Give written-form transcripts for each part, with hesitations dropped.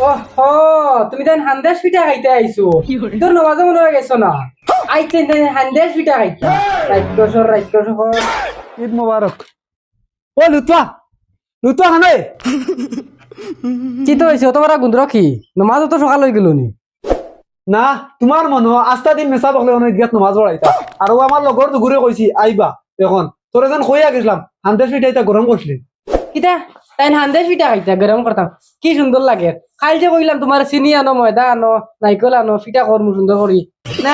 ওহো তুমি তাই হান্দেশ পিঠা খাইতে আইছো তোর নমাজে মনে হয়ে গেছো না আইতে হান্দেশ পিঠা খাইতা রাইট ঈদ মোবারক। ও লুতুয়া লুতুয়া খানে কি তো হয়েছে তোমার গুন্দ কি নমাজ তো সকাল হয়ে গেল নি না তোমার মনে আস্তা দিন মেসা বকলে অনেক গেত নমাজ পড়াইতা আর ও আমার লগর দুগুরে কইছি আইবা এখন তোর যেন কইয়া গেছিলাম হান্দেশ পিঠাইতা গরম করছিলি কিতা তাই হান্দেশ পিঠা খাইতা গরম করতাম কি সুন্দর লাগে খাই যে কইলাম তোমার চিনি আনো ময়দা আনো নাইকল আনো পিঠা করমু সুন্দর করি না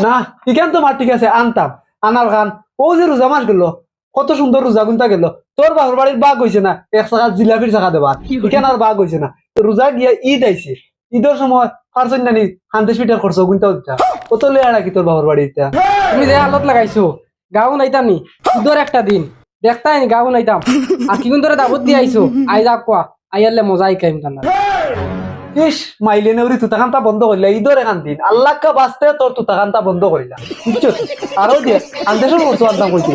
না ইখান তোমার ঠিক আছে আনতাম আনার খান ও যে রোজা মাস গেল কত সুন্দর রোজা গুনতা গেল তোর বাবার বাড়ির বাঘ হয়েছে না এক টাকা জিলাপির টাকা দেবা ইখান আর বাঘ হয়েছে না রোজা গিয়া ঈদ আইছে ঈদের সময় পারছেন নানি হান্দেশ পিঠার খরচ গুনতা দিতা কত লেয়া নাকি তোর বাবার বাড়িতে তুমি যে আলত লাগাইছো গাও নাইতাম নি ঈদের একটা দিন দেখতাই নি গাও নাইতাম আর কি ধরে দাবত দিয়ে আইছো আই যা কোয়া আইয়ালে মজাই খাইম কান্না ইস মাইলে নেউরি তুতাকান্তা বন্ধ করিলা ঈদের এখান দিন আল্লাহ কা বাঁচতে তোর তুতাকান্তা বন্ধ করিলা বুঝছো আরো দিয়ে আন্দেশের খরচ আনতাম কইছি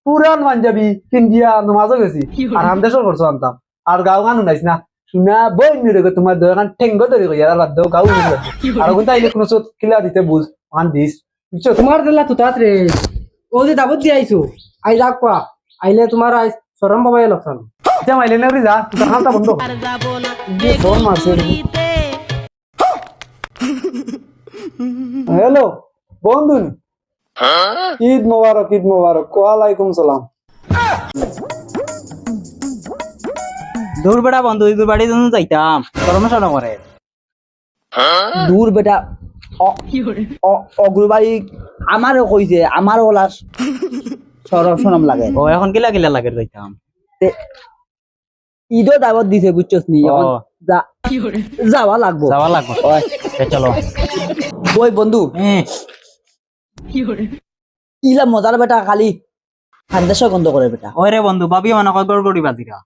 পুরান পাঞ্জাবি ইন্ডিয়া নমাজও গেছি আর আন্দেশের খরচ আনতাম আর গাও গান শুনাইছ না শুনা বই নিরে তোমার দোকান ঠেঙ্গ ধরে গিয়া আর বাদ দাও গাও আর কিন্তু আইলে কোনো চোট কিলা দিতে বুঝ আন দিস বুঝছো তোমার দিলা তো তাত রে ও যে দাবত দিয়ে আইছো আই যা কোয়া আইলে তোমার আই সরম বাবাই লক্ষণ এটা মাইলে নেউরি যা তুতাকান্তা বন্ধ তোর মাসে হ্যালো বন্ধু ঈদ মোবারক ওয়ালাইকুম সালাম দূর বেটা বন্ধু ঈদের বাড়ি জন্য যাইতাম পরামর্শ করে দূর বেটা অগ্রবাড়ি আমারও কইছে আমারও ওলা সরম লাগে ও এখন কিলা কিলা লাগে যাইতাম ঈদও দাওয়াত দিছে বুঝছস নি এখন ও। যাওয়া লাগবো ওই, চলো ওই বন্ধু হ্যাঁ ইলা মজার বেটা খালি হান্দাসা গন্ধ করে বেটা ওই রে বন্ধু ভাবি মনে কয় গড়গড়ি বাজিরা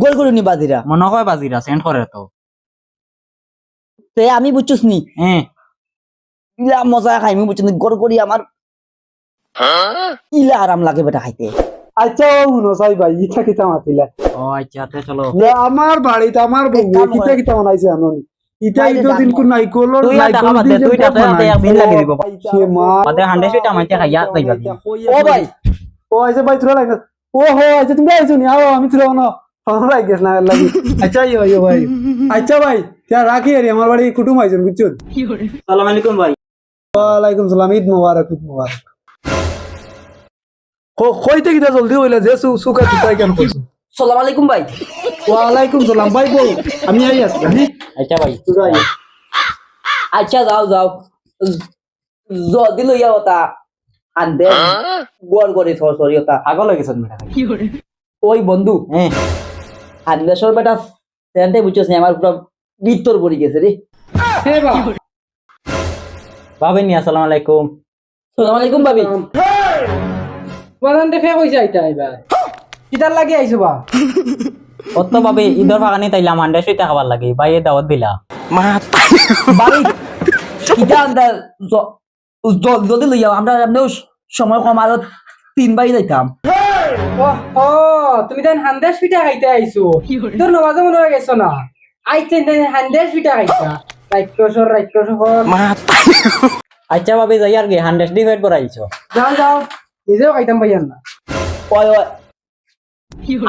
গোল করে নি বাজিরা মনে কয় বাজিরা সেন্ড করে তো তে আমি বুঝছস নি হ্যাঁ ইলা মজা খাইমি বুঝছস নি গড় করি আমার ইলা আরাম লাগে বেটা খাইতে আচ্ছা শুনো সাই ভাই ইটা কিতা মাতিলা ও আচ্ছা তে চলো আমার বাড়িতে আমার বউ কিতা কিতা বানাইছে আননি ইটা বাইরে ঈদের দিন যাবো। কোন নাইকল তুই আর দেখা বাদ দে, তুই তাতে তাতে একদিন লাগি দিব। মা বাদে হান্ড্রেড ফিট আমাইতে খাইয়া যাইবা দি। ও ভাই ও আইছে ভাই তুরা লাইন ও হো আইছে তুমি আইছো নি আও আমি তুরা না ফোন লাগ গেছ না লাগি আচ্ছা ইয়ো ভাই আচ্ছা ভাই তা রাখি আরে আমার বাড়ি কুটুম আইছেন বুঝছো সালাম আলাইকুম ভাই ওয়ালাইকুম সালাম ঈদ মোবারক কইতে কিটা জলদি হইলা যে সুকা তুই কেন কইছো সালাম আলাইকুম ভাই ওয়ালাইকুম সালাম ভাই বউ আমি আই আছি হ্যাঁ আচ্ছা ভাই তুরা আই আচ্ছা যাও যদি লইয়া ওটা আনবে গোল করে সরি ওটা আগল হয়ে গেছে মেটা ওই বন্ধু হ্যাঁ আন্দাসর বেটা সেন্টে বুঝছস নি আমার পুরো ভিতর পড়ে গেছে রে হে বা ভাবি নি আসসালামু আলাইকুম সালাম আলাইকুম ভাবি বাদান দেখে কইছে আইতা এবার কিতার লাগি আইছো বা কত ভাবি ঈদের ফাগানি তাইলাম হান্ড্রেড ফিট খাবার লাগে ভাই দাওয়াত দিলা বাড়ি কিটা আন্দা যদি লইয়া আমরা এমনিও সময় কম আরো 3 বাই যাইতাম ও তুমি তাই হান্দেশ পিঠা খাইতে আইছো তোর নমাজে মনে হয়ে গেছো না আইতে হান্দেশ পিঠা খাইতা রাইট আচ্ছা ভাবি যাই আর কি হান্ড্রেড ডিভাইড করাইছো যাও নিজেও খাইতাম ভাইয়ান না ওই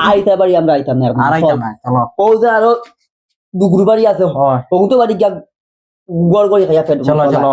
আইতা বাড়ি আমরা আইতাম না আর আইতাম না চলো ও যে আরো দুগুরু বাড়ি আছে হয়। ওগুতো বাড়ি গিয়া গড় গড়ি খাইয়া ফেট চলো